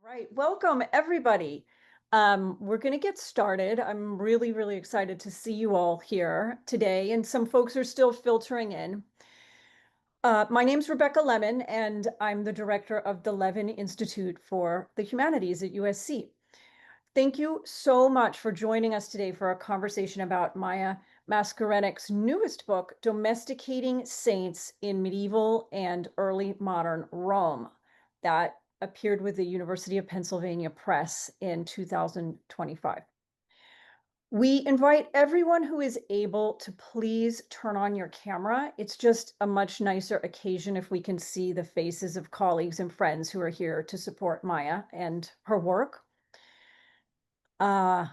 Right. Welcome, everybody. We're going to get started. I'm really, really excited to see you all here today, and some folks are still filtering in. My name's Rebecca Lemon, and I'm the director of the Levan Institute for the Humanities at USC. Thank you so much for joining us today for a conversation about Maya Maskarenec's newest book, Domesticating Saints in Medieval and Early Modern Rome, that appeared with the University of Pennsylvania Press in 2025. We invite everyone who is able to please turn on your camera. It's just a much nicer occasion if we can see the faces of colleagues and friends who are here to support Maya and her work. But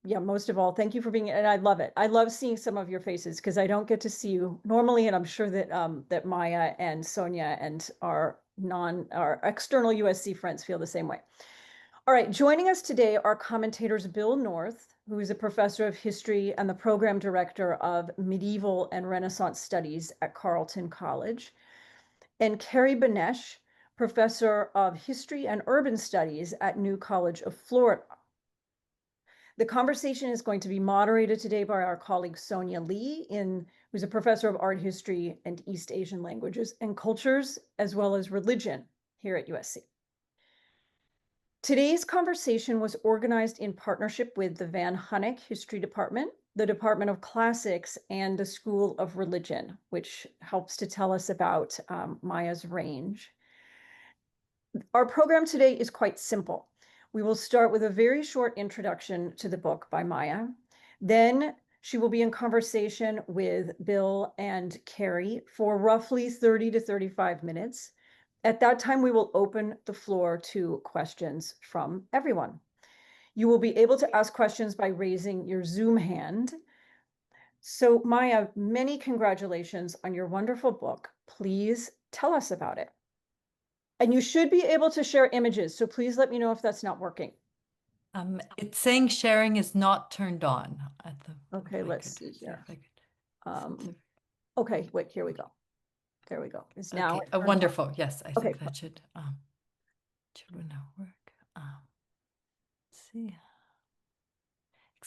yeah, most of all, thank you for being, and I love it. I love seeing some of your faces because I don't get to see you normally, and I'm sure that that Maya and Sonya and our external USC friends feel the same way. All right, joining us today are commentators Bill North, who is a professor of history and the program director of medieval and Renaissance studies at Carleton College, and Carrie Beneš, professor of history and urban studies at New College of Florida. The conversation is going to be moderated today by our colleague Sonya Lee, who's a professor of art history and East Asian languages and cultures, as well as religion here at USC. Today's conversation was organized in partnership with the Hunnick History Department, the Department of Classics, and the School of Religion, which helps to tell us about Maya's range. Our program today is quite simple. We will start with a very short introduction to the book by Maya. Then she will be in conversation with Bill and Carrie for roughly 30 to 35 minutes. At that time, we will open the floor to questions from everyone. You will be able to ask questions by raising your Zoom hand. So Maya, many congratulations on your wonderful book. Please tell us about it. And you should be able to share images, so please let me know if that's not working. It's saying sharing is not turned on at the. Okay, let's see here. Okay, wait, here we go. There we go. It's now. Okay, wonderful. Yes, I think Okay. that should now work. Let's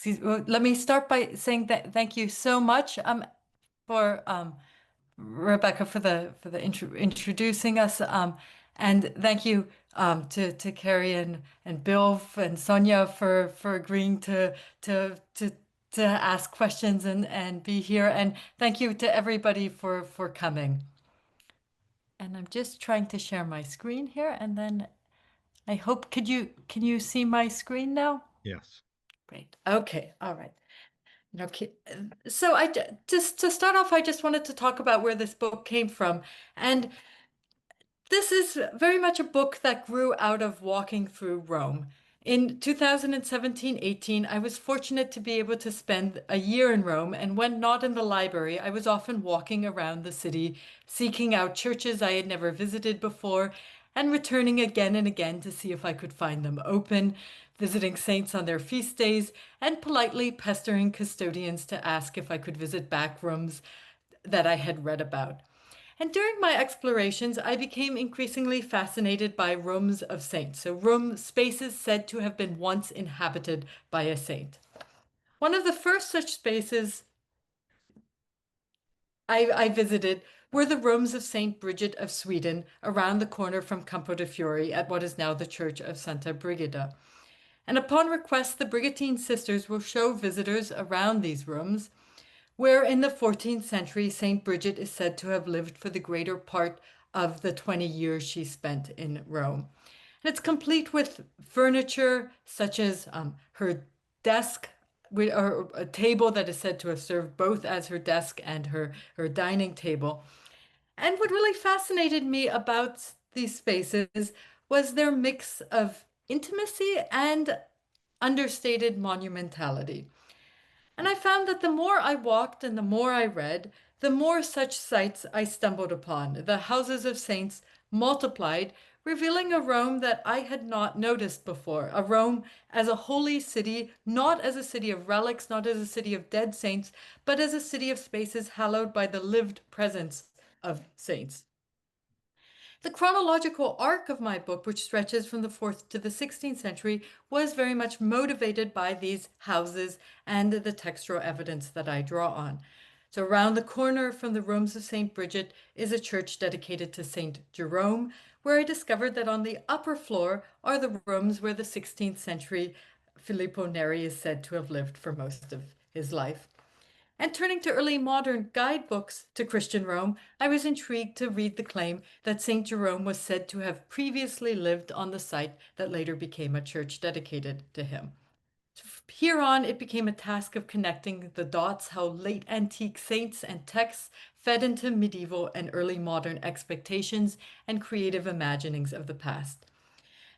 see. Well, let me start by saying that thank you so much for Rebecca for the introducing us, and thank you to Carrie and Bill and Sonya for agreeing to ask questions and be here, and thank you to everybody for coming. And I'm just trying to share my screen here, and then I hope can you see my screen now? Yes. Great. Okay. All right. Okay, so just to start off, I just wanted to talk about where this book came from. And this is very much a book that grew out of walking through Rome. In 2017-18, I was fortunate to be able to spend a year in Rome, and when not in the library, I was often walking around the city, seeking out churches I had never visited before, and returning again and again to see if I could find them open, visiting saints on their feast days, and politely pestering custodians to ask if I could visit back rooms that I had read about. And during my explorations, I became increasingly fascinated by rooms of saints, so room spaces said to have been once inhabited by a saint. One of the first such spaces I visited were the rooms of Saint Bridget of Sweden around the corner from Campo de Fiori at what is now the Church of Santa Brigida. And upon request, the Brigantine sisters will show visitors around these rooms, where in the 14th century, St. Bridget is said to have lived for the greater part of the 20 years she spent in Rome. And it's complete with furniture such as her desk, or a table that is said to have served both as her desk and her dining table. And what really fascinated me about these spaces was their mix of intimacy and understated monumentality. And I found that the more I walked and the more I read, the more such sights I stumbled upon. The houses of saints multiplied, revealing a Rome that I had not noticed before, a Rome as a holy city, not as a city of relics, not as a city of dead saints, but as a city of spaces hallowed by the lived presence of saints. The chronological arc of my book, which stretches from the 4th to the 16th century, was very much motivated by these houses and the textual evidence that I draw on. So around the corner from the rooms of St. Bridget is a church dedicated to St. Jerome, where I discovered that on the upper floor are the rooms where the 16th century Filippo Neri is said to have lived for most of his life. And turning to early modern guidebooks to Christian Rome, I was intrigued to read the claim that St. Jerome was said to have previously lived on the site that later became a church dedicated to him. Here on, it became a task of connecting the dots, how late antique saints and texts fed into medieval and early modern expectations and creative imaginings of the past.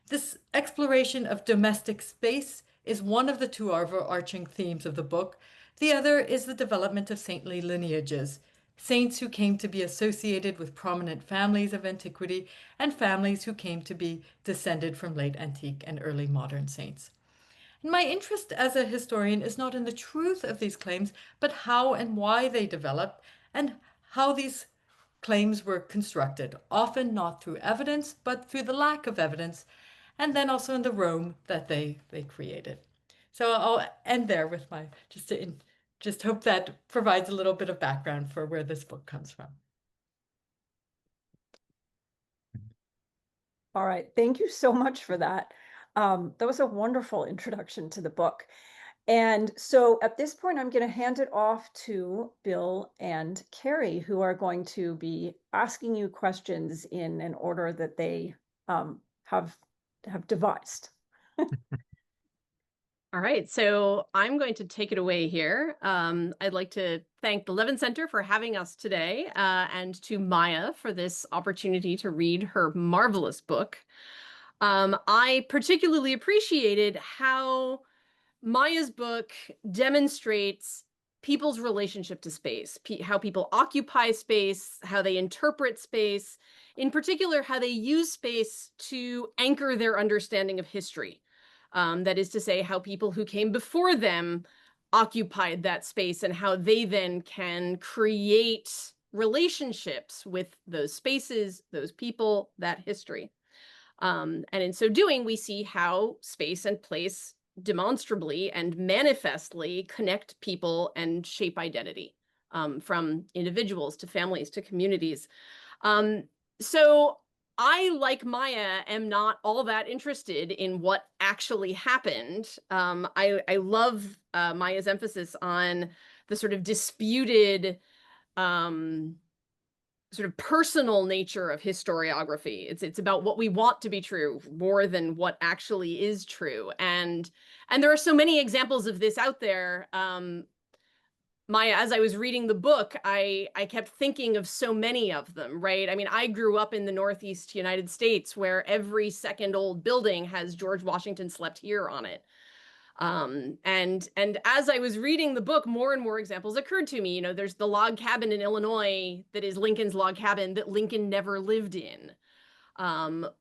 This exploration of domestic space is one of the two overarching themes of the book. The other is the development of saintly lineages, saints who came to be associated with prominent families of antiquity and families who came to be descended from late antique and early modern saints. My interest as a historian is not in the truth of these claims, but how and why they developed and how these claims were constructed, often not through evidence, but through the lack of evidence, and then also in the Rome that they created. So I'll end there with my just hope that provides a little bit of background for where this book comes from. All right, thank you so much for that. That was a wonderful introduction to the book. And so at this point, I'm going to hand it off to Bill and Carrie, who are going to be asking you questions in an order that they have devised. All right, so I'm going to take it away here. I'd like to thank the Levan Center for having us today, and to Maya for this opportunity to read her marvelous book. I particularly appreciated how Maya's book demonstrates people's relationship to space, how people occupy space, how they interpret space, in particular, how they use space to anchor their understanding of history. That is to say, how people who came before them occupied that space and how they then can create relationships with those spaces, those people, that history. And in so doing, we see how space and place demonstrably and manifestly connect people and shape identity, from individuals to families to communities. So I, like Maya, am not all that interested in what actually happened. I love Maya's emphasis on the sort of disputed, sort of personal nature of historiography. It's about what we want to be true more than what actually is true. And there are so many examples of this out there. Maya, as I was reading the book, I kept thinking of so many of them, right? I mean, I grew up in the Northeast United States where every second old building has George Washington slept here on it. And as I was reading the book, more and more examples occurred to me. You know, there's the log cabin in Illinois that is Lincoln's log cabin that Lincoln never lived in.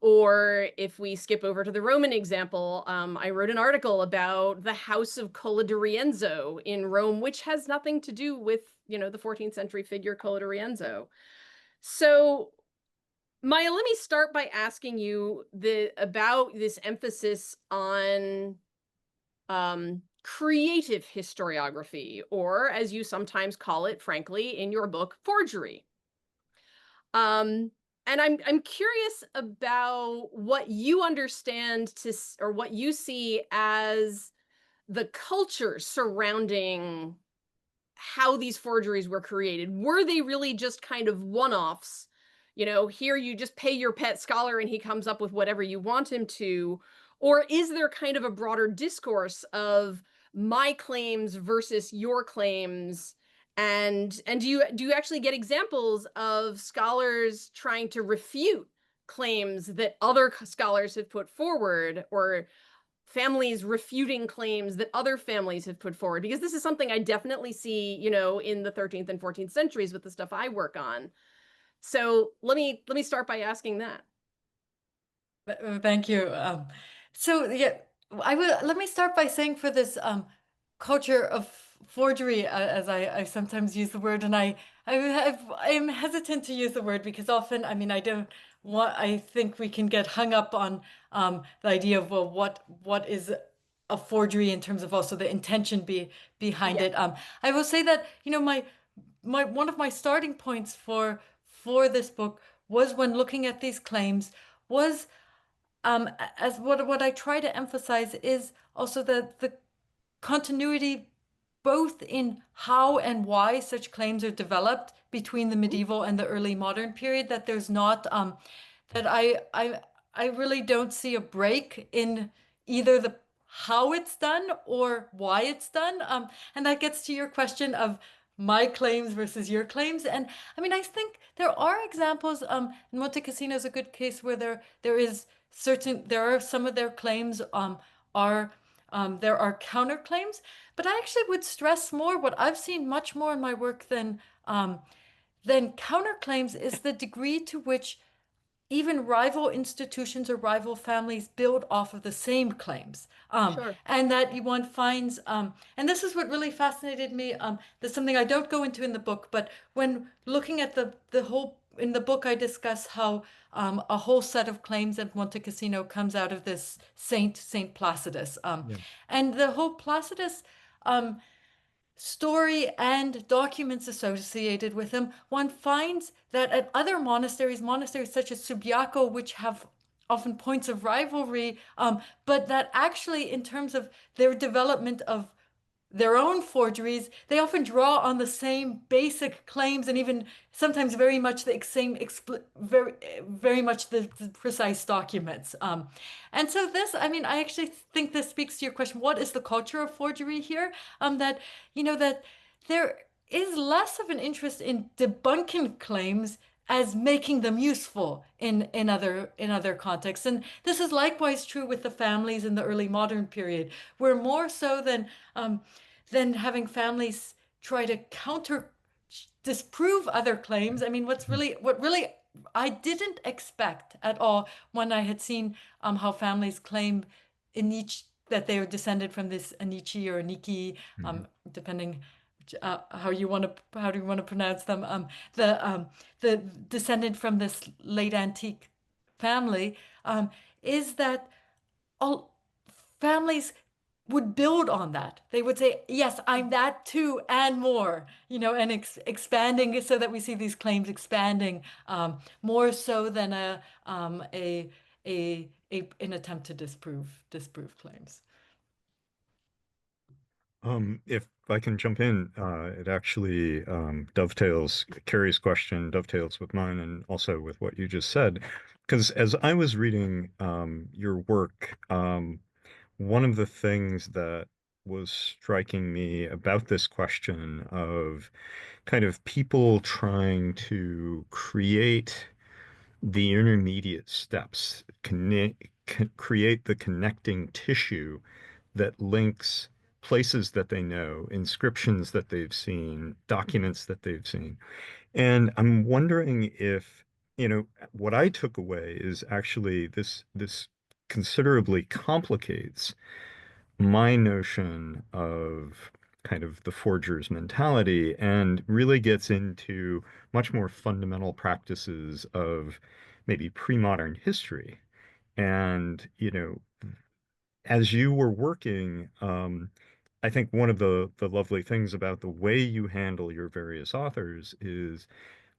Or if we skip over to the Roman example, I wrote an article about the House of Cola di Rienzo in Rome, which has nothing to do with, you know, the 14th century figure Cola di Rienzo. So, Maya, let me start by asking you about this emphasis on creative historiography, or as you sometimes call it, frankly, in your book, forgery. And I'm curious about what you understand or what you see as the culture surrounding how these forgeries were created. Were they really just kind of one-offs? You know, here you just pay your pet scholar and he comes up with whatever you want him to. Or is there kind of a broader discourse of my claims versus your claims? And do you actually get examples of scholars trying to refute claims that other scholars have put forward, or families refuting claims that other families have put forward? Because this is something I definitely see, you know, in the 13th and 14th centuries with the stuff I work on. So let me start by asking that. Thank you. So yeah, I will. Let me start by saying for this culture of forgery, as I sometimes use the word, and I am hesitant to use the word because often, I mean, I think we can get hung up on the idea of, well, what is a forgery in terms of also the intention behind Yeah, it. I will say that, my one of my starting points for this book was when looking at these claims was as what I try to emphasize is also the continuity both in how and why such claims are developed between the mhm, medieval and the early modern period, that there's not that I really don't see a break in either the how it's done or why it's done. And that gets to your question of my claims versus your claims. And I mean, I think there are examples. Monte Cassino is a good case where there are some of their claims are there are counterclaims, but I actually would stress more what I've seen much more in my work than counterclaims is the degree to which even rival institutions or rival families build off of the same claims. sure. And that one finds, and this is what really fascinated me. There's something I don't go into in the book, but when looking at the whole, in the book, I discuss how a whole set of claims at Monte Cassino comes out of this Saint Placidus. Yeah. And the whole Placidus story and documents associated with him, one finds that at other monasteries, monasteries such as Subiaco, which have often points of rivalry, but that actually, in terms of their development of their own forgeries, they often draw on the same basic claims and even sometimes very much the same, very much the precise documents. And so this, I mean, I actually think this speaks to your question, what is the culture of forgery here? That, that there is less of an interest in debunking claims as making them useful in other contexts. And this is likewise true with the families in the early modern period, where more so than having families try to counter disprove other claims. I mean, what really I didn't expect at all when I had seen how families claim in each that they are descended from this Anichi or Niki, Mhm. depending how do you want to pronounce them, the descendant from this late antique family, is that all families would build on that. They would say, yes, I'm that too, and more, and expanding so that we see these claims expanding more so than an attempt to disprove claims. If I can jump in, it actually dovetails, Carrie's question dovetails with mine and also with what you just said. Because as I was reading your work, one of the things that was striking me about this question of kind of people trying to create the intermediate steps, create the connecting tissue that links places that they know, inscriptions that they've seen, documents that they've seen. And I'm wondering if, what I took away is actually this considerably complicates my notion of kind of the forger's mentality and really gets into much more fundamental practices of maybe pre-modern history. And, as you were working, I think one of the lovely things about the way you handle your various authors is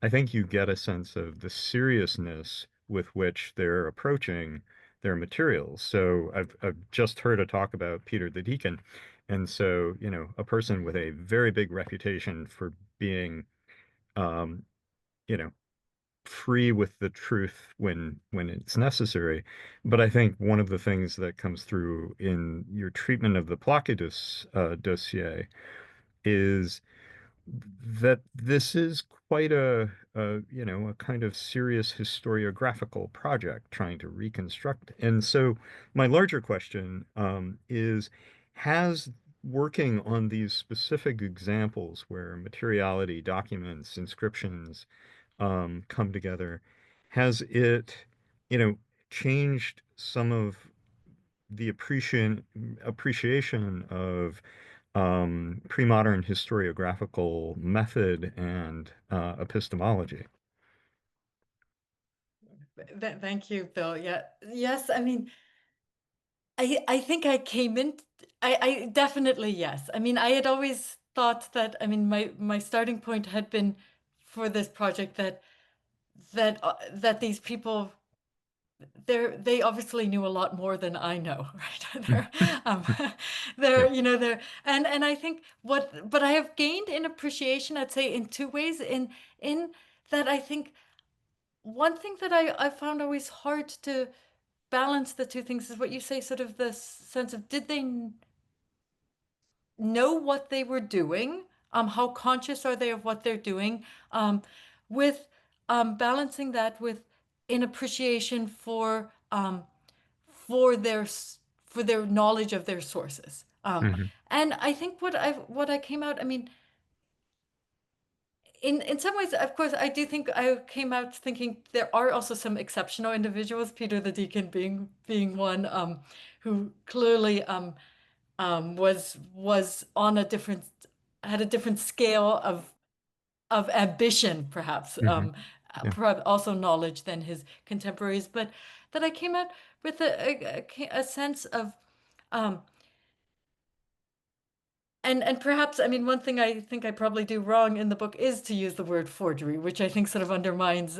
I think you get a sense of the seriousness with which they're approaching their materials. So I've just heard a talk about Peter the Deacon. And so, a person with a very big reputation for being, um, you know, free with the truth when it's necessary. But I think one of the things that comes through in your treatment of the Placidus dossier is that this is quite a kind of serious historiographical project trying to reconstruct. And so my larger question is, has working on these specific examples where materiality, documents, inscriptions come together, has it, you know, changed some of the appreciation of pre-modern historiographical method and epistemology. Thank you, Bill. Yeah. Yes. I mean, I think I came in, I definitely, yes. I mean, I had always thought that, I mean, my starting point had been for this project that these people, they obviously knew a lot more than I know, right? Um, Yeah. and I think but I have gained in appreciation, I'd say, in two ways. In that, I think one thing that I found always hard to balance the two things is what you say, sort of the sense of, did they know what they were doing? How conscious are they of what they're doing? With balancing that with an appreciation for their for their knowledge of their sources. Mhm. And I think what I came out, I mean, in some ways, of course, I do think I came out thinking there are also some exceptional individuals, Peter the Deacon being one, who clearly was on a different, had a different scale of ambition, perhaps, Mhm. Yeah. perhaps also knowledge than his contemporaries, but that I came out with a sense of um, and perhaps, I mean, one thing I think I probably do wrong in the book is to use the word forgery, which I think sort of undermines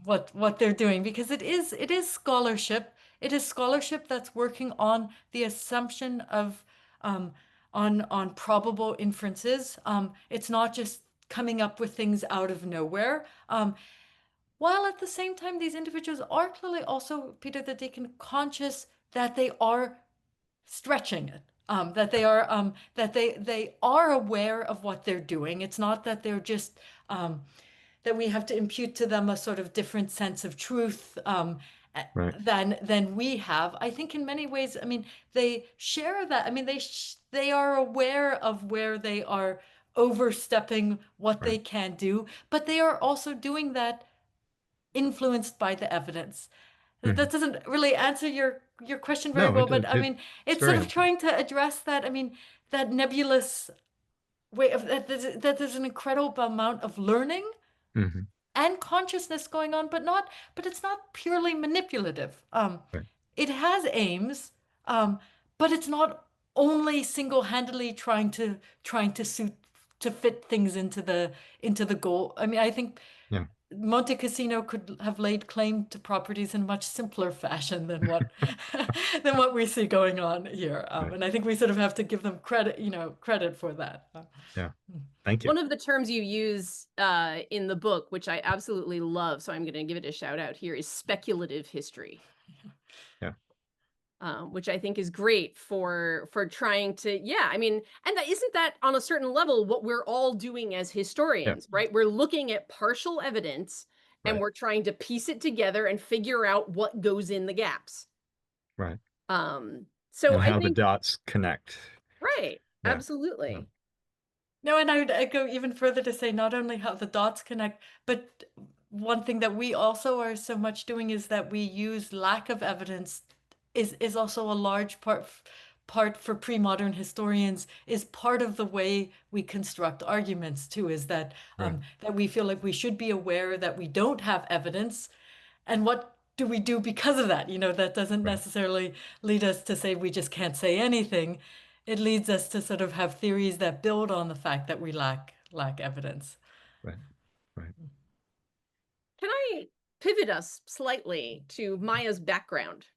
what they're doing, because it is scholarship. It is scholarship that's working on the assumption of on probable inferences. It's not just coming up with things out of nowhere. While at the same time, these individuals are clearly also, Peter the Deacon, conscious that they are stretching it, that they are aware of what they're doing. It's not that they're just that we have to impute to them a sort of different sense of truth Right. than we have. I think in many ways, I mean, they share that. I mean, they are aware of where they are overstepping what Right. they can do, but they are also doing that influenced by the evidence. Mhm. That doesn't really answer your question very No, well, but I mean, it's it's sort very of helpful. trying to address that. I mean, that nebulous way of that there's an incredible amount of learning Mhm. and consciousness going on, but it's not purely manipulative. Right. It has aims, but it's not only single-handedly trying to suit to fit things into the goal. I mean, I think Yeah. Monte Cassino could have laid claim to properties in much simpler fashion than what than what we see going on here. Right. And I think we sort of have to give them credit, credit for that. Yeah. Thank you. One of the terms you use in the book, which I absolutely love, so I'm going to give it a shout out here, is speculative history. Yeah. Which I think is great for trying to, yeah, I mean, and that isn't that on a certain level what we're all doing as Yeah. historians, right? We're looking at partial evidence and Right. we're trying to piece it together and figure out what goes in the gaps. Right. So And I how the think, dots connect. right, Yeah. Yeah. absolutely. No, and I'd go even further to say not only how the dots connect, but one thing that we also are so much doing is that we use lack of evidence is also a large part for pre-modern historians, is part of the way we construct arguments too, is that Right. that we feel like we should be aware that we don't have evidence, and what do we do because of that? That doesn't Right. necessarily lead us to say we just can't say anything. It leads us to sort of have theories that build on the fact that we lack evidence. Right. Right. Can I pivot us slightly to Maya's background?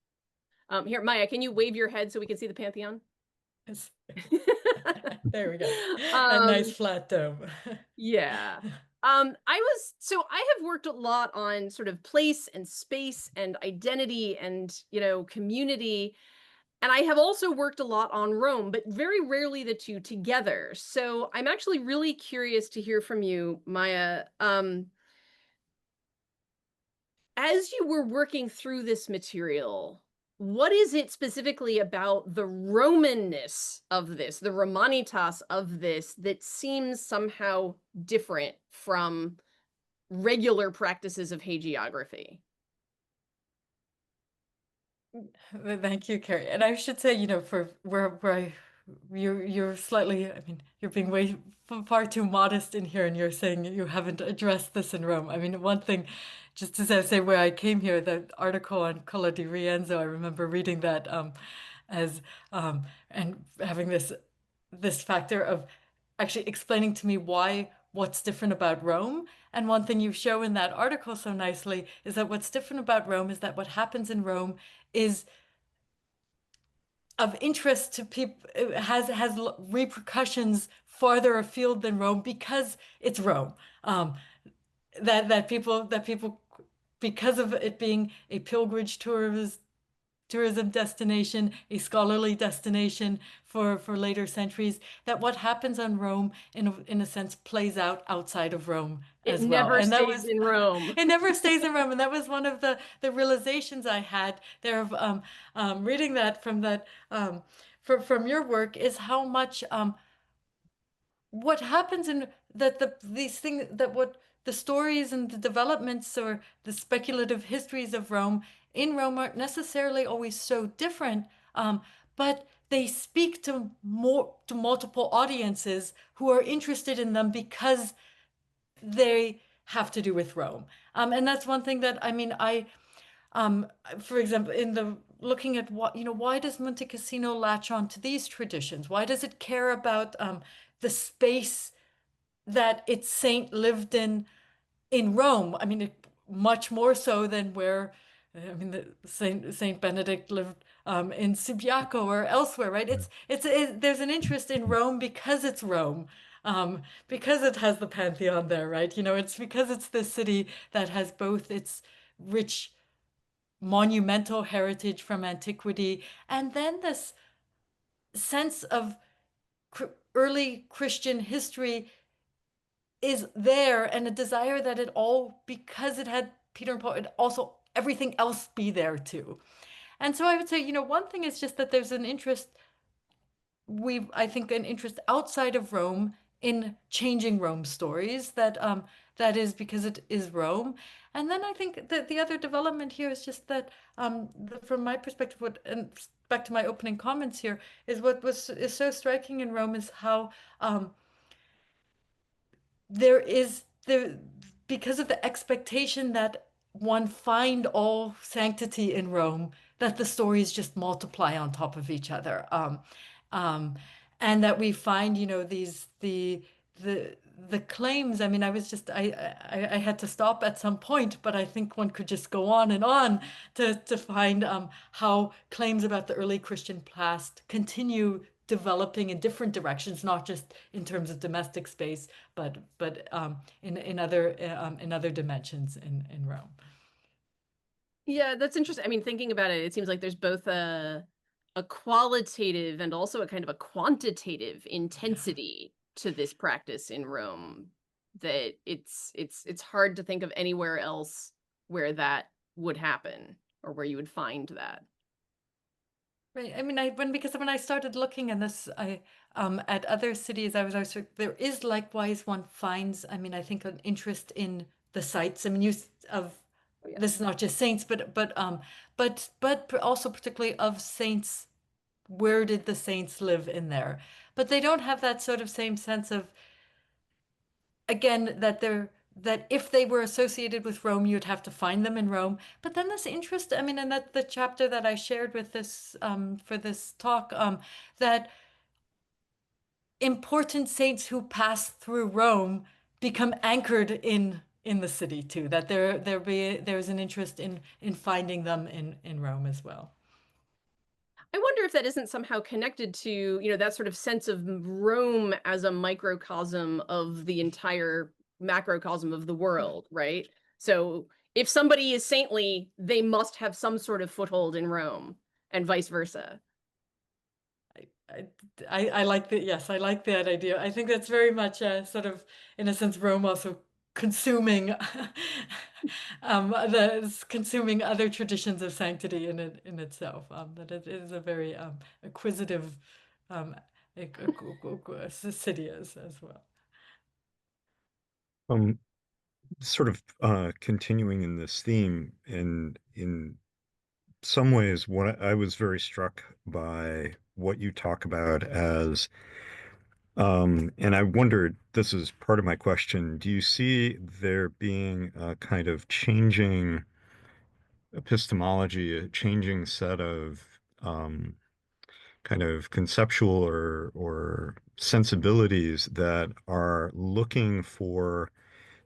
Here, Maya, can you wave your head so we can see the Pantheon? It's- There we go. A Um, nice flat dome. Yeah. I have worked a lot on sort of place and space and identity and, community. And I have also worked a lot on Rome, but very rarely the two together. So I'm actually really curious to hear from you, Maya. As you were working through this material, what is it specifically about the Romanness of this, the Romanitas of this, that seems somehow different from regular practices of hagiography? Thank you, Carrie. And I should say, for where you're slightly, I mean, you're being way far too modest in here, and you're saying you haven't addressed this in Rome. I mean, one thing, just to say where I came here, the article on Cola di Rienzo, I remember reading that as and having this factor of actually explaining to me what's different about Rome. And one thing you show in that article so nicely is that what's different about Rome is that what happens in Rome is of interest to people, has repercussions farther afield than Rome because it's Rome. That people because of it being a pilgrimage tourism destination, a scholarly destination for later centuries, that what happens on Rome in a sense plays out outside of Rome It as well. never And that stays was in Rome. it never stays in Rome. And that was one of the realizations I had there of reading that from from your work, is how much what happens in that these things, that what the stories and the developments or the speculative histories of Rome in Rome aren't necessarily always so different, but they speak to multiple audiences who are interested in them because they have to do with Rome. And that's one thing that, I mean, um, for example, in the looking at what, why does Monte Cassino latch on to these traditions? Why does it care about the space that its saint lived in Rome? I mean, much more so than where, I mean, the Saint Benedict lived in Subiaco or elsewhere, right? There's an interest in Rome because it's Rome, because it has the Pantheon there, right? It's because it's the city that has both its rich monumental heritage from antiquity, and then this sense of early Christian history is there, and a desire that it all, because it had Peter and Paul, it also everything else be there too. And so I would say, one thing is just that there's an interest, I think, an interest outside of Rome in changing Rome stories, that is because it is Rome. And then I think that the other development here is just that, from my perspective, and back to my opening comments here, is is so striking in Rome is how there is there because of the expectation that one find all sanctity in Rome, that the stories just multiply on top of each other, um, and that we find, these the claims. I mean, I had to stop at some point, but I think one could just go on and on to find how claims about the early Christian past continue developing in different directions, not just in terms of domestic space, but in other dimensions in Rome. Yeah, that's interesting. I mean, thinking about it, it seems like there's both a qualitative and also a kind of a quantitative intensity to this practice in Rome, that it's hard to think of anywhere else where that would happen or where you would find that. Right. I mean, because when I started looking at this, at other cities, there is likewise one finds, I mean, I think an interest in the sites. I mean, Oh, yeah. this is not just saints, but also particularly of saints. Where did the saints live in there? But they don't have that sort of same sense of, again, that if they were associated with Rome, you'd have to find them in Rome. But then this interest, I mean, and that the chapter that I shared with this for this talk, that important saints who pass through Rome become anchored in the city too. That there's an interest in finding them in Rome as well. I wonder if that isn't somehow connected to, that sort of sense of Rome as a microcosm of the entire macrocosm of the world, right? So if somebody is saintly, they must have some sort of foothold in Rome, and vice versa. I like that. Yes, I like that idea. I think that's very much sort of, in a sense, Rome also consuming consuming other traditions of sanctity in itself. That it is a very acquisitive city as well. Sort of continuing in this theme, and in some ways, what I was very struck by what you talk about as, and I wondered, this is part of my question, do you see there being a kind of changing epistemology, a changing set of kind of conceptual or sensibilities that are looking for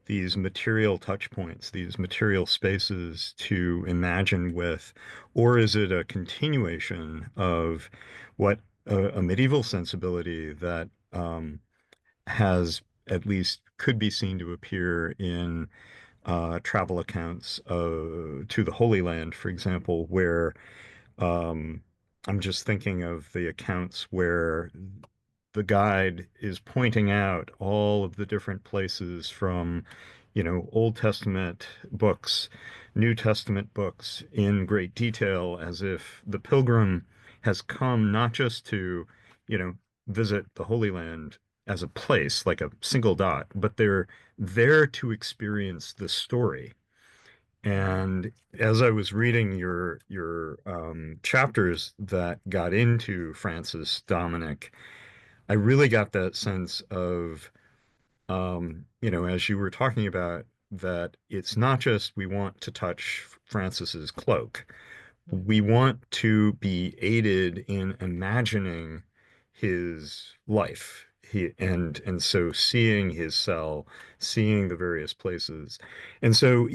these material touch points, these material spaces to imagine with, or is it a continuation of what a medieval sensibility that has at least could be seen to appear in travel accounts to the Holy Land, for example, where um, I'm just thinking of the accounts where the guide is pointing out all of the different places from, Old Testament books, New Testament books in great detail, as if the pilgrim has come not just to, you know, visit the Holy Land as a place, like a single dot, but they're there to experience the story. And as I was reading your chapters that got into Francis Dominic, I really got that sense of, as you were talking about, that it's not just we want to touch Francis's cloak. We want to be aided in imagining his life. And so seeing his cell, seeing the various places. And so,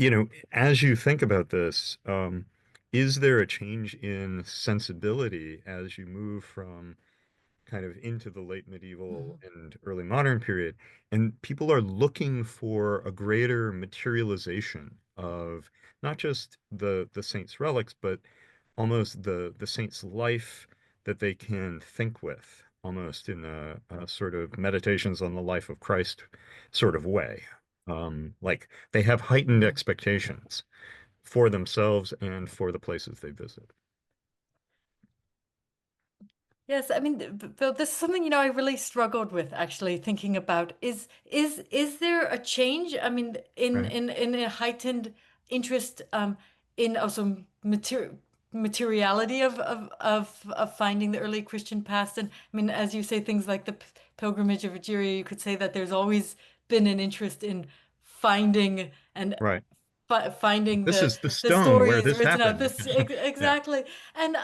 as you think about this, is there a change in sensibility as you move from kind of into the late medieval Mhm. and early modern period, and people are looking for a greater materialization of not just the saint's relics, but almost the saint's life that they can think with, almost in a sort of meditations on the life of Christ sort of way. Like they have heightened expectations for themselves and for the places they visit. Yes, I mean, Bill, this is something, I really struggled with actually thinking about. Is there a change? I mean, Right. in a heightened interest in also materiality of finding the early Christian past. And I mean, as you say, things like the pilgrimage of Egeria, you could say that there's always been an interest in finding and Right. finding This is the the stone where stories this written out. happened. This Yeah. exactly. And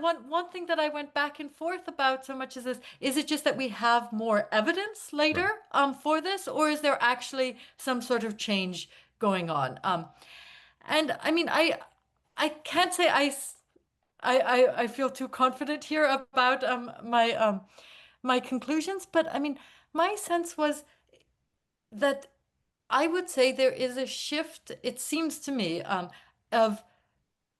one thing that I went back and forth about so much is this: is it just that we have more evidence later Right. for this, or is there actually some sort of change going on? And I mean, I can't say I feel too confident here about my conclusions, but I mean, my sense was that I would say there is a shift, it seems to me, of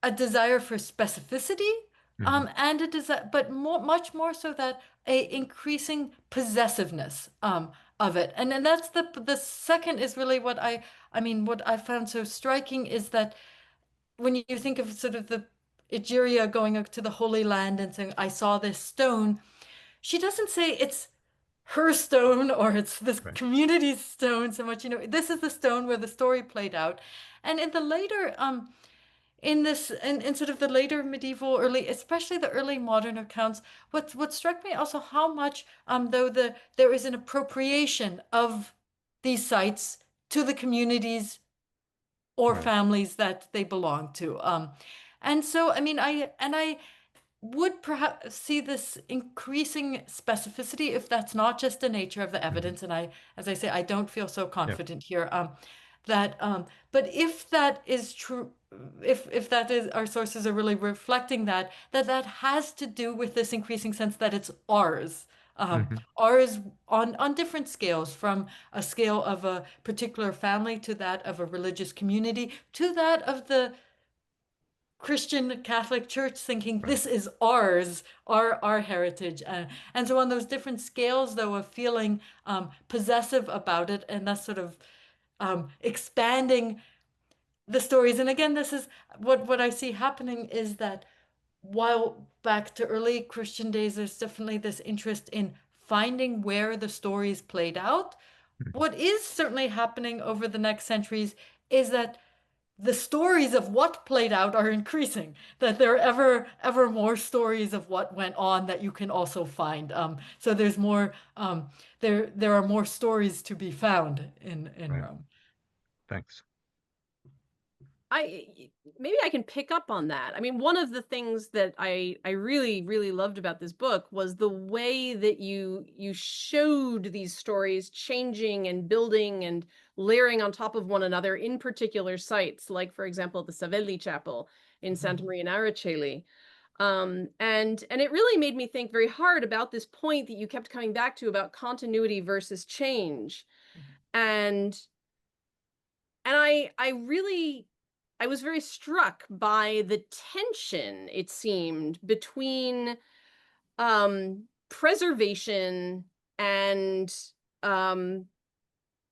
a desire for specificity, Hmm. and a desire, but much more so that a increasing possessiveness, of it. And that's the second is really I mean, what I found so striking is that when you think of sort of the Egeria going up to the Holy Land and saying, I saw this stone, she doesn't say it's her stone or it's this Right. community's stone so much, this is the stone where the story played out. And in the later, in sort of the later medieval, early, especially the early modern accounts, what struck me also how much, though there is an appropriation of these sites to the communities or Right. families that they belong to. And so, I mean, I would perhaps see this increasing specificity if that's not just the nature of the Hmm. evidence. And as I say, I don't feel so Yeah. confident here. But if that is true, if that is our sources are really reflecting that has to do with this increasing sense that it's ours. Hmm. Ours on different scales, from a scale of a particular family to that of a religious community to that of the Christian Catholic Church, thinking Right. this is ours, our heritage, and so on those different scales, though, of feeling possessive about it, and that's sort of expanding the stories. And again, this is what I see happening is that while back to early Christian days, there's definitely this interest in finding where the stories played out. Mhm. What is certainly happening over the next centuries is that the stories of what played out are increasing, that there are ever more stories of what went on that you can also find. So there's more, there are more stories to be found in Right. Rome. Thanks. Maybe I can pick up on that. I mean, one of the things that I really, really loved about this book was the way that you showed these stories changing and building and layering on top of one another in particular sites, like, for example, the Savelli Chapel in Santa Maria in Araceli. And it really made me think very hard about this point that you kept coming back to about continuity versus change. And I was very struck by the tension, it seemed, between preservation and um,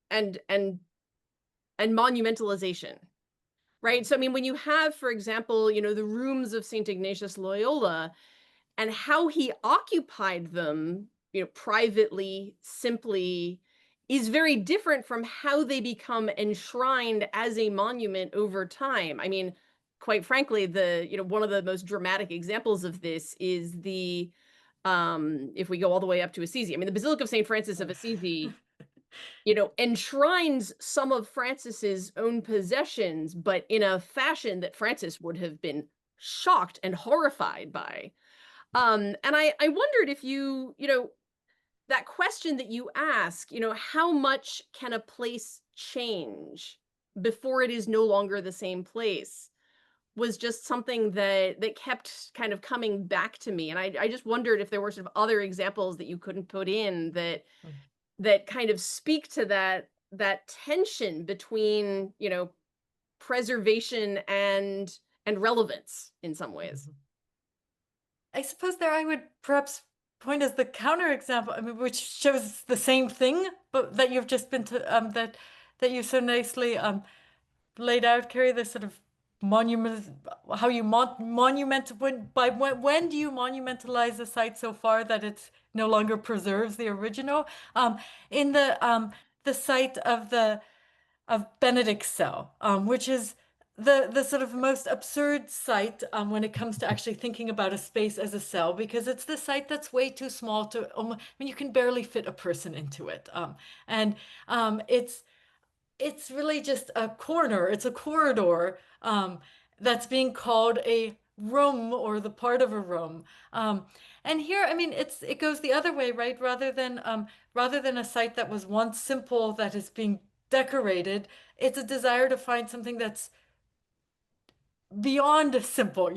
and and and monumentalization, right? So I mean, when you have, for example, the rooms of Saint Ignatius Loyola and how he occupied them, privately, simply, is very different from how they become enshrined as a monument over time. I mean, quite frankly, one of the most dramatic examples of this is if we go all the way up to Assisi. I mean, the Basilica of St. Francis of Assisi, enshrines some of Francis's own possessions, but in a fashion that Francis would have been shocked and horrified by. And I wondered if that question that you ask, how much can a place change before it is no longer the same place, was just something that kept kind of coming back to me. And I just wondered if there were sort of other examples that you couldn't put in that kind of speak to that tension between, preservation and relevance in some ways. I suppose there I would perhaps point as the counterexample, I mean, which shows the same thing, but that you've just been to that you so nicely laid out, Carrie, this sort of monument, how you monument when do you monumentalize a site so far that it no longer preserves the original? In the site of Benedict's cell, which is the sort of most absurd site when it comes to actually thinking about a space as a cell, because it's the site that's way too small to, I mean, you can barely fit a person into it. And it's really just a corner, it's a corridor that's being called a room or the part of a room. And here, I mean, it goes the other way, right? Rather than a site that was once simple that is being decorated, it's a desire to find something that's beyond simple,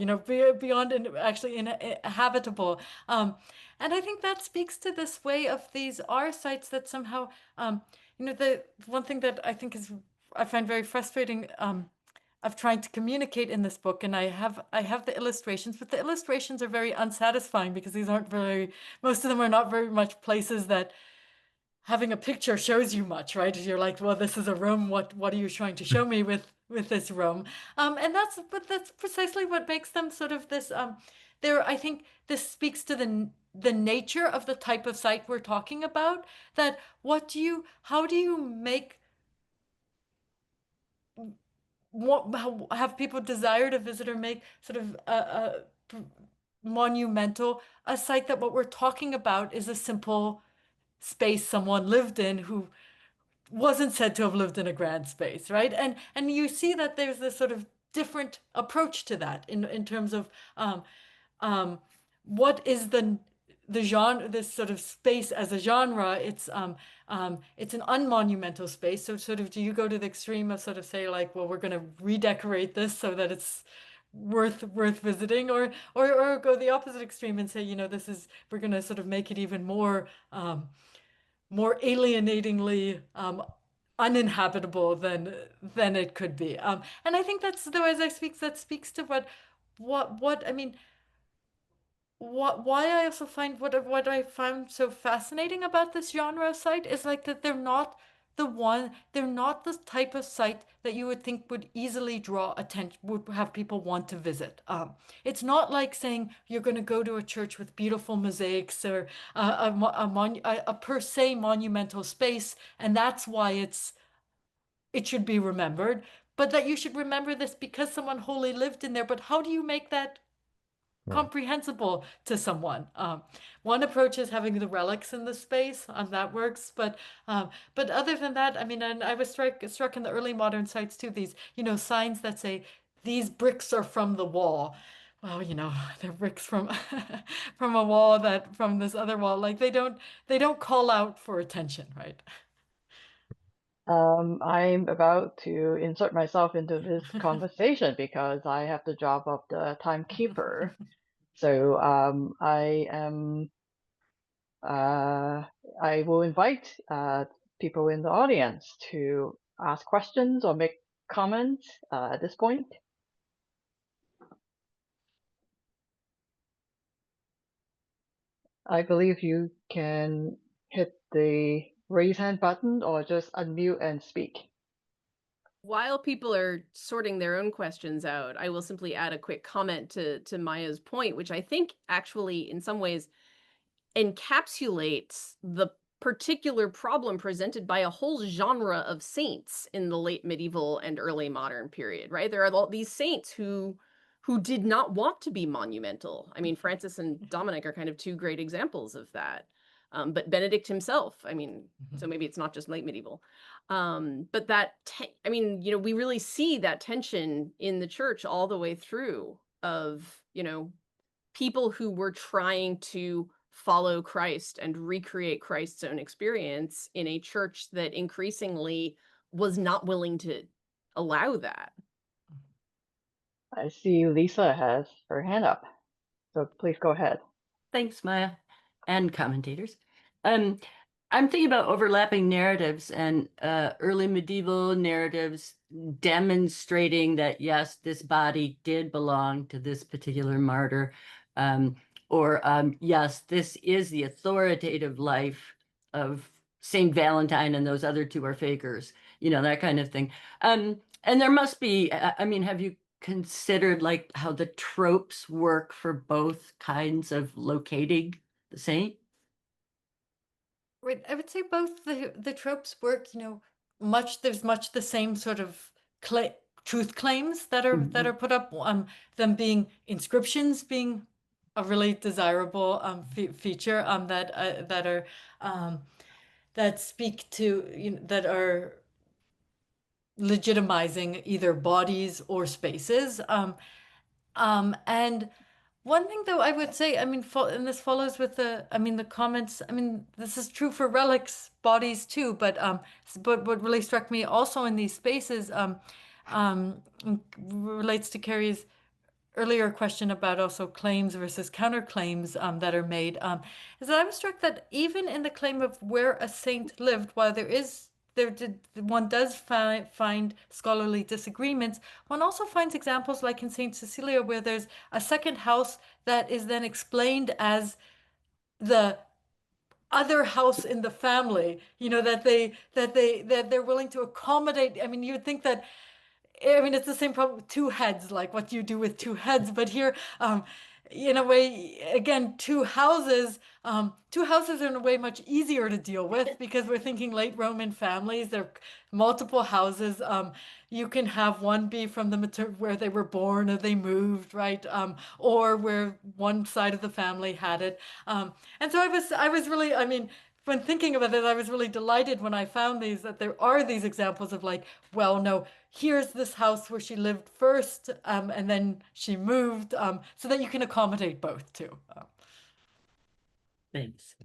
beyond actually habitable. And I think that speaks to this way of these are sites that somehow, the one thing that I think I find very frustrating of trying to communicate in this book, and I have the illustrations, but the illustrations are very unsatisfying because these aren't most of them are not very much places that having a picture shows you much, right? You're like, well, this is a room. What are you trying to show me with this room? And that's precisely what makes them sort of this. I think this speaks to the nature of the type of site we're talking about. That how do you make have people desire to visit or make sort of a monumental a site that what we're talking about is a simple space someone lived in who wasn't said to have lived in a grand space, right? And you see that there's this sort of different approach to that in terms of what is the genre, this sort of space as a genre. It's an unmonumental space. So sort of, do you go to the extreme of sort of say like, well, we're going to redecorate this so that it's worth visiting, or go the opposite extreme and say, we're going to sort of make it even more alienatingly uninhabitable than it could be. And I think that's the way that speaks to what I mean. Why I also find what I found so fascinating about this genre of site is like that they're not the type of site that you would think would easily draw attention, would have people want to visit. It's not like saying you're going to go to a church with beautiful mosaics or a per se monumental space, and that's why it should be remembered. but that you should remember this because someone holy lived in there. But how do you make that comprehensible to someone? One approach is having the relics in the space, that works. But other than that, I mean, and I was struck in the early modern sites too, these, signs that say these bricks are from the wall. Well, they're bricks from from a wall from this other wall. Like they don't call out for attention, right? I'm about to insert myself into this conversation because I have the job of the timekeeper. So I will invite people in the audience to ask questions or make comments at this point. I believe you can hit the raise hand button or just unmute and speak. While people are sorting their own questions out, I will simply add a quick comment to Maya's point, which I think actually in some ways encapsulates the particular problem presented by a whole genre of saints in the late medieval and early modern period, right? There are all these saints who did not want to be monumental. I mean, Francis and Dominic are kind of two great examples of that. But Benedict himself, I mean, so maybe it's not just late medieval. But I mean, we really see that tension in the church all the way through of, people who were trying to follow Christ and recreate Christ's own experience in a church that increasingly was not willing to allow that. I see Lisa has her hand up, so please go ahead. Thanks, Maya, and commentators. I'm thinking about overlapping narratives and early medieval narratives demonstrating that, yes, this body did belong to this particular martyr, or yes, this is the authoritative life of Saint Valentine and those other two are fakers, that kind of thing. And there must be, I mean, have you considered like how the tropes work for both kinds of locating the saint? Right, I would say both the tropes work, there's much the same sort of truth claims that are put up, them being inscriptions being a really desirable feature that speak to, that are legitimizing either bodies or spaces. And one thing, though, I would say, I mean, and this follows with the comments. I mean, this is true for relics, bodies too. But what really struck me also in these spaces, relates to Carrie's earlier question about also claims versus counterclaims that are made, is that I was struck that even in the claim of where a saint lived, while one does find scholarly disagreements, one also finds examples like in Saint Cecilia where there's a second house that is then explained as the other house in the family, that they're willing to accommodate. I mean, you would think that, I mean, it's the same problem with two heads, like what do you do with two heads? But here, in a way, again, two houses are in a way much easier to deal with because we're thinking late Roman families. There are multiple houses. You can have one be from where they were born or they moved, right? Or where one side of the family had it. And so I was really, I mean, when thinking about it, I was really delighted when I found that there are these examples of like, well, no, here's this house where she lived first, and then she moved, so that you can accommodate both too. Thanks.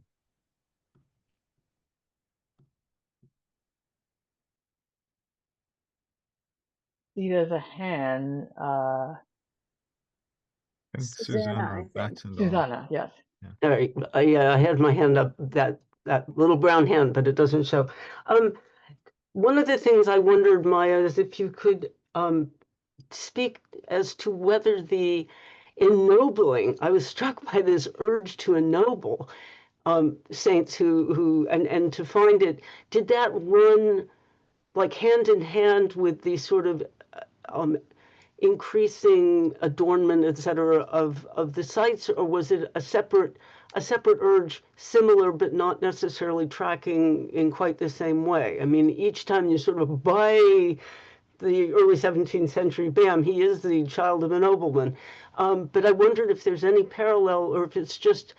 See, there's a hand. And Susanna, I think. Susanna, yes. All right, I had my hand up, that little brown hand, but it doesn't show. One of the things I wondered, Maya, is if you could speak as to whether the ennobling, I was struck by this urge to ennoble saints and to find it, did that run like hand in hand with the sort of increasing adornment, etc., of the sites, or was it a separate urge, similar but not necessarily tracking in quite the same way? I mean, each time you sort of buy the early 17th century, bam, he is the child of a nobleman. But I wondered if there's any parallel or if it's just,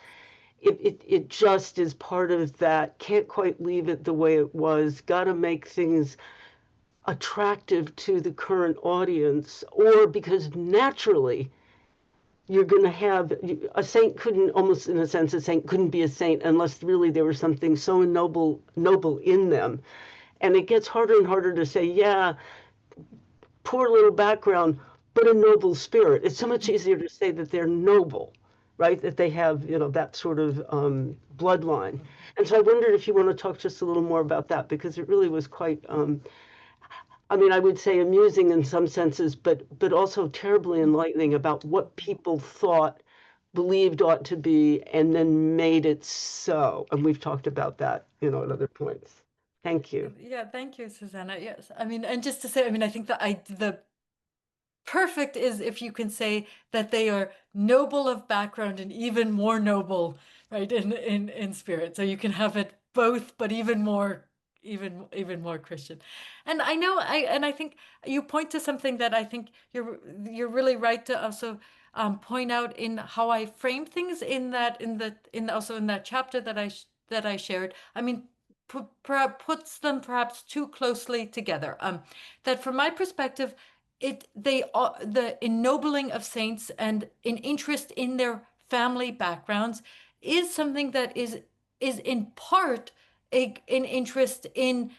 it just is part of that, can't quite leave it the way it was, got to make things attractive to the current audience, or because naturally you're going to have a saint couldn't, almost in a sense, a saint couldn't be a saint unless really there was something so noble in them. And it gets harder and harder to say, yeah, poor little background, but a noble spirit. It's so much easier to say that they're noble, right? That they have, that sort of bloodline. And so I wondered if you want to talk just a little more about that, because it really was quite, I mean, I would say amusing in some senses, but also terribly enlightening about what people thought, believed ought to be, and then made it so. And we've talked about that, at other points. Thank you. Yeah, thank you, Susanna. Yes, I mean, and just to say, I mean, I think that the perfect is if you can say that they are noble of background and even more noble, right, in spirit. So you can have it both, but even more Christian. And I think you point to something that I think you're really right to also point out in how I frame things in also in that chapter that I shared. I mean, puts them perhaps too closely together. That from my perspective, the ennobling of saints and an interest in their family backgrounds is something that is in part an interest in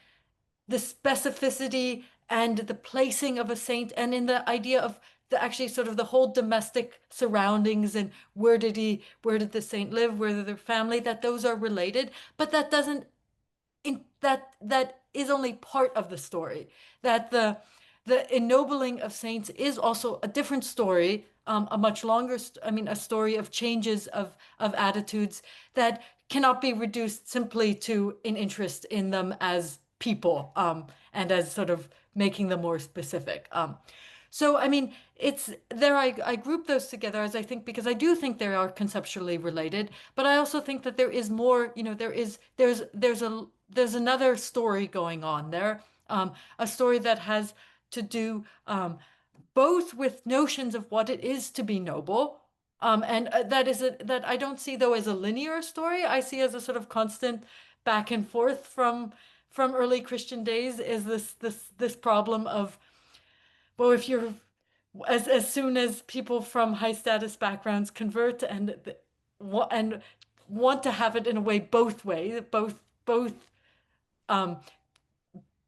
the specificity and the placing of a saint, and in the idea of actually sort of the whole domestic surroundings and where did the saint live, where did their family, that those are related, but that doesn't that is only part of the story. That the ennobling of saints is also a different story, a much longer, a story of changes of attitudes that cannot be reduced simply to an interest in them as people, and as sort of making them more specific. So, I mean, it's there. I group those together as I think, because I do think they are conceptually related, but I also think that there is more. There's another story going on there, a story that has to do both with notions of what it is to be noble, and that I don't see though as a linear story. I see as a sort of constant back and forth from early Christian days, is this problem of, well, if you're as soon as people from high status backgrounds convert and want to have it in a way both ways, both um,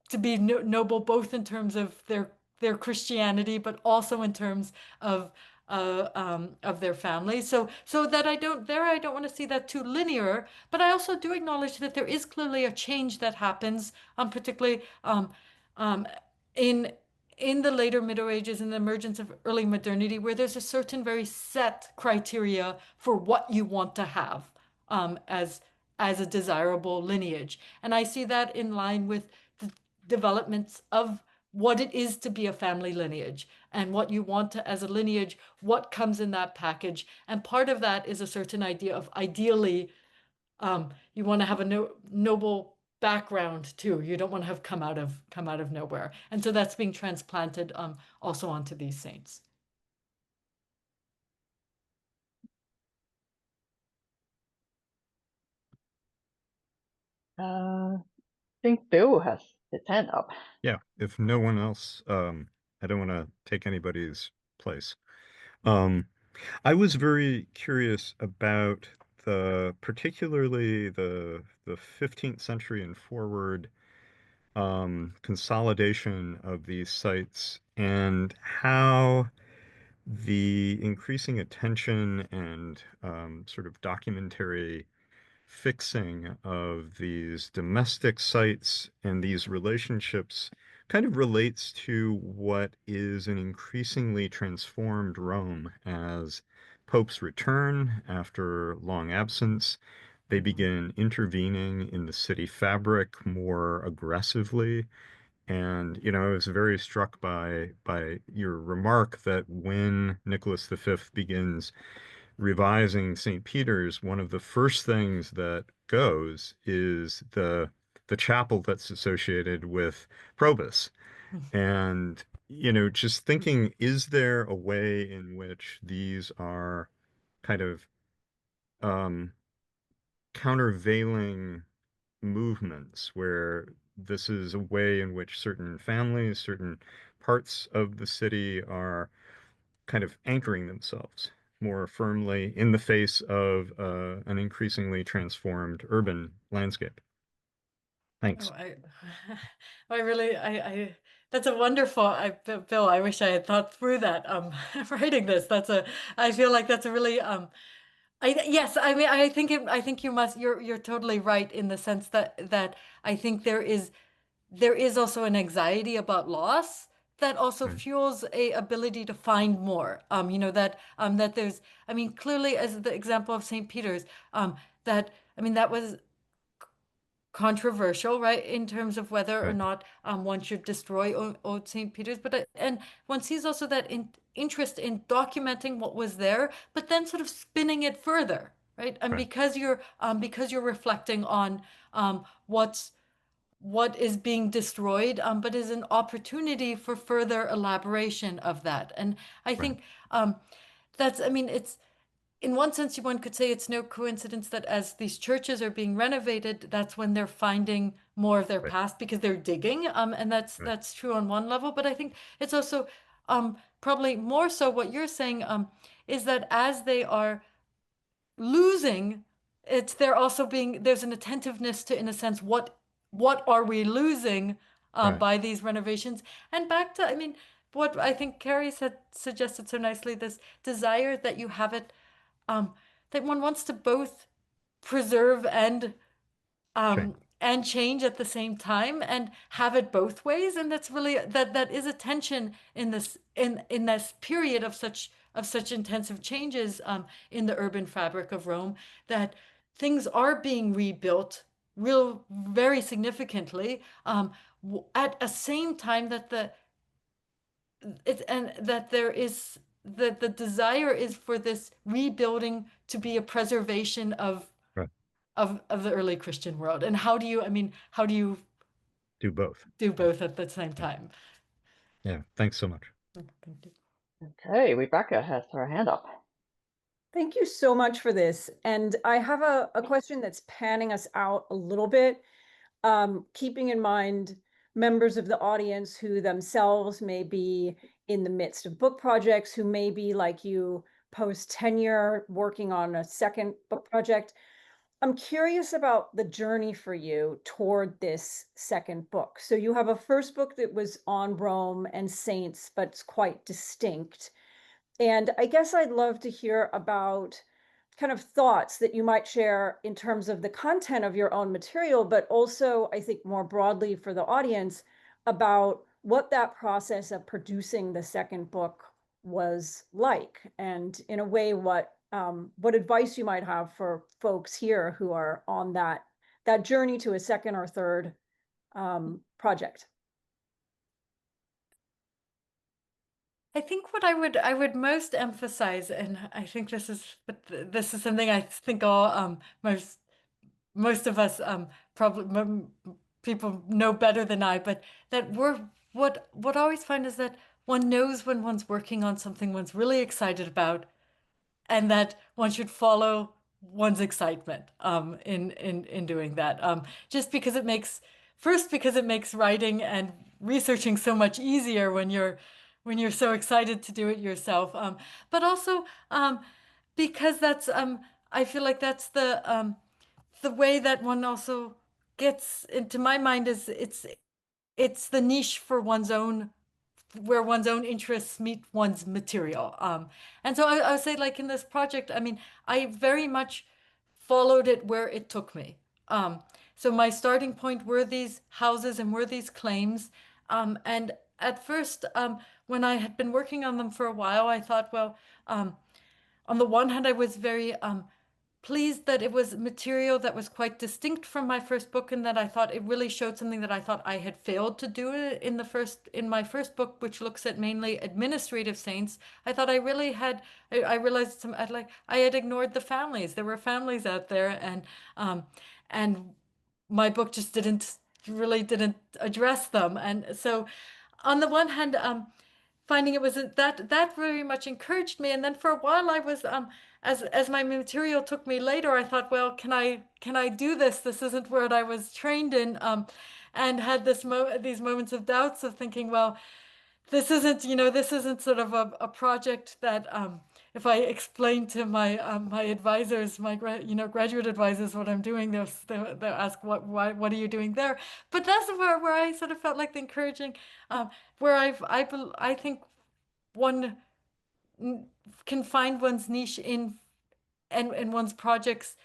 to be noble, both in terms of their Christianity, but also in terms of their family. So that I don't want to see that too linear, but I also do acknowledge that there is clearly a change that happens, particularly in the later Middle Ages and the emergence of early modernity, where there's a certain very set criteria for what you want to have as a desirable lineage. And I see that in line with the developments of what it is to be a family lineage and what you want to, as a lineage, what comes in that package. And part of that is a certain idea of, ideally, you want to have a noble background too. You don't want to have come out of nowhere. And so that's being transplanted also onto these saints. I think Bill has his hand up. Yeah, if no one else, I don't want to take anybody's place. I was very curious about particularly the 15th century and forward consolidation of these sites, and how the increasing attention and sort of documentary fixing of these domestic sites and these relationships kind of relates to what is an increasingly transformed Rome as popes return after long absence. They begin intervening in the city fabric more aggressively. And, I was very struck by your remark that when Nicholas V begins revising St. Peter's, one of the first things that goes is the chapel that's associated with Probus. And, you know, just thinking, is there a way in which these are kind of um, countervailing movements where this is a way in which certain families, certain parts of the city are kind of anchoring themselves more firmly in the face of an increasingly transformed urban landscape? Oh, Thanks. I really, that's a wonderful, Bill, I wish I had thought through that, writing this. I feel like that's a really, yes, I mean, I think you're totally right in the sense that I think there is also an anxiety about loss that also Right, fuels a ability to find more. That there's, I mean, clearly as the example of St. Peter's, that, I mean, that was controversial, right, in terms of whether or right, not one should destroy old St. Peter's. But and one sees also that interest in documenting what was there, but then sort of spinning it further, right? And right, because you're reflecting on what is being destroyed, but is an opportunity for further elaboration of that. And I right, think that's, I mean, it's in one sense, one could say it's no coincidence that as these churches are being renovated, that's when they're finding more of their right, past because they're digging. And right, that's true on one level. But I think it's also probably more so what you're saying is that as they are losing, it's they're also being there's an attentiveness to, in a sense, what are we losing right, by these renovations? And back to, I mean, what I think Carrie said suggested so nicely, this desire that you have it that one wants to both preserve change. and change at the same time and have it both ways. And that's really that is a tension in this period of such intensive changes in the urban fabric of Rome, that things are being rebuilt real very significantly at a same time that there is the desire is for this rebuilding to be a preservation Right. of the early Christian world. And how do you, I mean, how do you Do both. do Yeah. both at the same Yeah. time? Yeah. Thanks so much. Thank you. Okay, Rebecca has her hand up. Thank you so much for this. And I have a question that's panning us out a little bit, keeping in mind members of the audience who themselves may be in the midst of book projects, who may be like you, post tenure, working on a second book project. I'm curious about the journey for you toward this second book. So you have a first book that was on Rome and saints, but it's quite distinct. And I guess I'd love to hear about kind of thoughts that you might share in terms of the content of your own material, but also, I think, more broadly for the audience about what that process of producing the second book was like, and in a way, what advice you might have for folks here who are on that journey to a second or third project. I think what I would most emphasize, and I think this is something I think all most of us probably people know better than I, but that we're what I always find is that one knows when one's working on something one's really excited about, and that one should follow one's excitement in doing that. Just because it makes because it makes writing and researching so much easier when you're so excited to do it yourself. But also because that's I feel like that's the way that one also gets into my mind is it's the niche for one's own where one's own interests meet one's material. And so I would say, like in this project, I mean, I very much followed it where it took me. So my starting point were these houses and were these claims. And at first, when I had been working on them for a while, I thought, well, on the one hand, I was very pleased that it was material that was quite distinct from my first book, and that I thought it really showed something that I thought I had failed to do in my first book, which looks at mainly administrative saints. I thought I really had I realized I had ignored the families. There were families out there, and my book just didn't address them. And so on the one hand, finding it was that very much encouraged me. And then for a while I was as my material took me later, I thought, well, can I do this? This isn't what I was trained in, and had these moments of doubts of thinking, well, this isn't sort of a project that if I explain to my my advisors, my graduate advisors what I'm doing, they'll ask what are you doing there? But that's where I sort of felt like the encouraging, where I think one can find one's niche in one's projects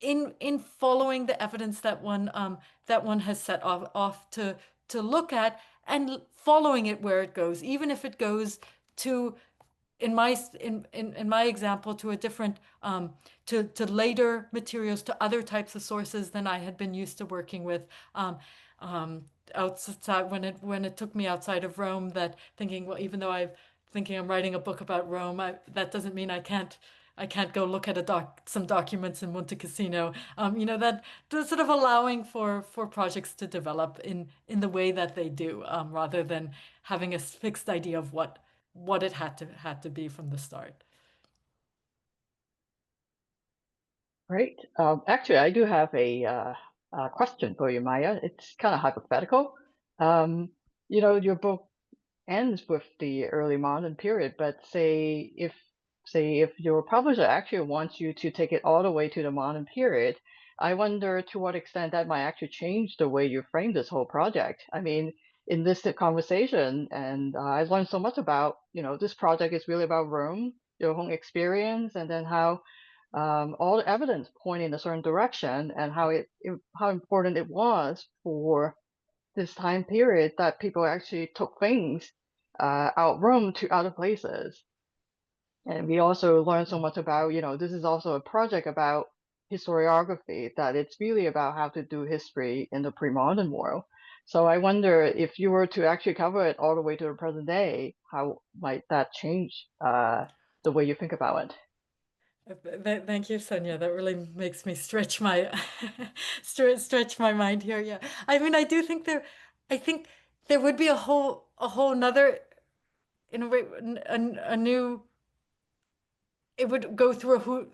in following the evidence that one has set off to look at, and following it where it goes, even if it goes to, in my example, to a different to later materials, to other types of sources than I had been used to working with, outside when it took me outside of Rome. That thinking, well, even though I'm writing a book about Rome, that doesn't mean I can't go look at some documents in Monte Cassino. That sort of allowing for projects to develop in the way that they do, rather than having a fixed idea of what it had to be from the start. Great. Actually, I do have a question for you, Maya. It's kind of hypothetical. Your book ends with the early modern period, but say if your publisher actually wants you to take it all the way to the modern period, I wonder to what extent that might actually change the way you frame this whole project. I mean, in this conversation, and I learned so much about, this project is really about Rome, your own experience, and then how all the evidence point in a certain direction, and how important it was for this time period that people actually took things out Rome to other places. And we also learned so much about, this is also a project about historiography, that it's really about how to do history in the pre-modern world. So I wonder if you were to actually cover it all the way to the present day, how might that change the way you think about it? Thank you, Sonya. That really makes me stretch my stretch my mind here. Yeah, I mean, I think there would be a whole nother, in a way, a new. It would go through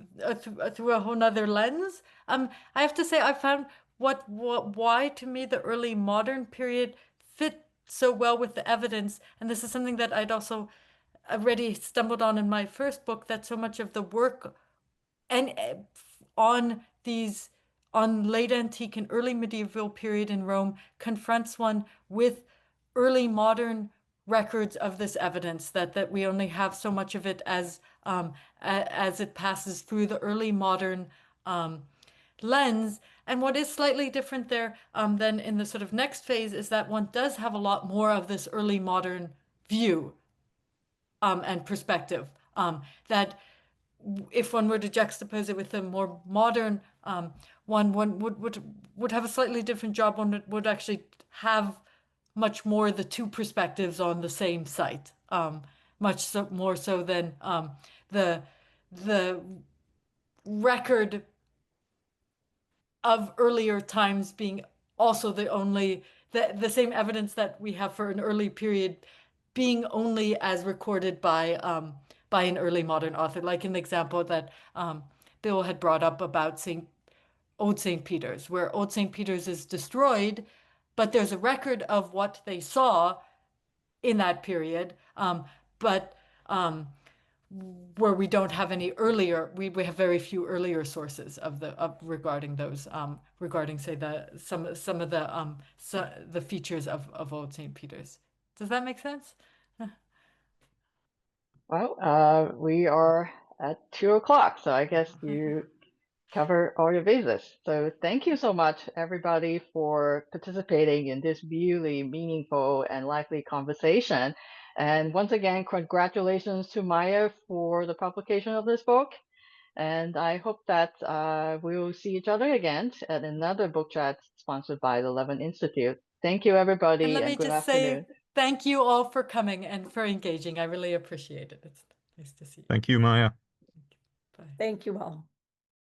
through a whole nother lens. I have to say, I found why to me the early modern period fit so well with the evidence, and this is something that I'd also already stumbled on in my first book, that so much of the work and on late antique and early medieval period in Rome confronts one with early modern records of this evidence, that we only have so much of it as it passes through the early modern lens. And what is slightly different there than in the sort of next phase is that one does have a lot more of this early modern view and perspective, that if one were to juxtapose it with a more modern one would have a slightly different job. One would actually have much more the two perspectives on the same site, much more so than the record of earlier times being also the same evidence that we have for an early period being only as recorded by an early modern author, like in the example that Bill had brought up about Old St. Peter's, where Old St. Peter's is destroyed, but there's a record of what they saw in that period, but where we don't have any earlier, we have very few earlier sources regarding those, regarding, say, some of the features of Old St. Peter's. Does that make sense? Well, we are at 2 o'clock, so I guess you cover all your bases. So thank you so much, everybody, for participating in this really meaningful and lively conversation. And once again, congratulations to Maya for the publication of this book. And I hope that we'll see each other again at another book chat sponsored by the Levan Institute. Thank you, everybody, And let and me good just afternoon. say thank you all for coming and for engaging. I really appreciate it. It's nice to see you. Thank you, Maya. Bye. Thank you all.